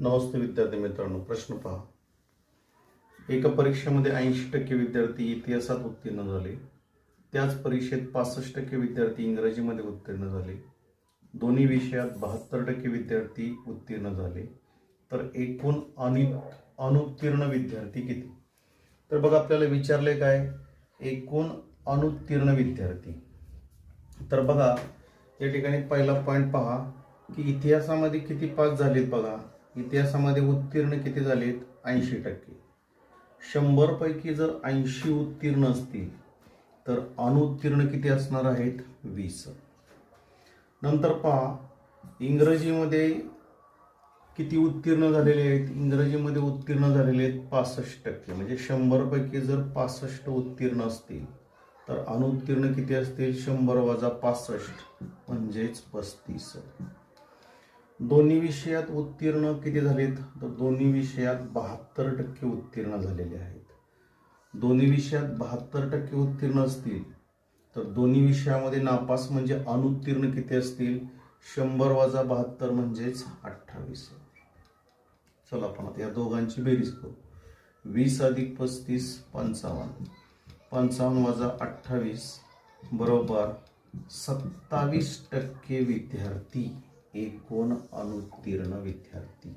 नमस्ते विद्यार्थी मित्रांनो, प्रश्न पहा. एका परीक्षेमध्ये 80% विद्यार्थी इतिहासात उत्तीर्ण झाले. त्याच परीक्षेत 65% विद्यार्थी इंग्रजीमध्ये उत्तीर्ण झाले. दोन्ही विषयात 72% विद्यार्थी उत्तीर्ण झाले. तर एकूण अनुत्तीर्ण विद्यार्थी किती? तर बघा, आपल्याला विचारले काय, एकूण अनुत्तीर्ण विद्यार्थी. तर बघा, या ठिकाणी पहिला पॉईंट पहा की इतिहासामध्ये किती पास झालेत. बघा, इतिहासामध्ये उत्तीर्ण किती झालेत? 80%. 100 पैकी जर 80 उत्तीर्ण असतील तर अनुत्तीर्ण किती असणार आहेत? 20. नंतर पहा, इंग्रजीमध्ये किती उत्तीर्ण झालेले आहेत? इंग्रजीमध्ये उत्तीर्ण झालेले आहेत 65%. म्हणजे 100 पैकी जर 65 उत्तीर्ण असतील तर अनुत्तीर्ण किती असतील? 100 वजा 65 म्हणजेच 35. दोन्ही विषयात उत्तीर्ण किती झालेत? तर दोन्ही विषयात 72% उत्तीर्ण झालेले आहेत. दोन्ही विषयात 72% उत्तीर्ण असतील तर दोन्ही विषयामध्ये नापास म्हणजे अनुत्तीर्ण किती असतील? 100 वजा 72 म्हणजेच 28. चला आपण आता या दोघांची बेरीज करू. 20 अधिक 35 55. 55 वजा 28 बरोबर 27% विद्यार्थी एकूण अनुत्तीर्ण विद्यार्थी.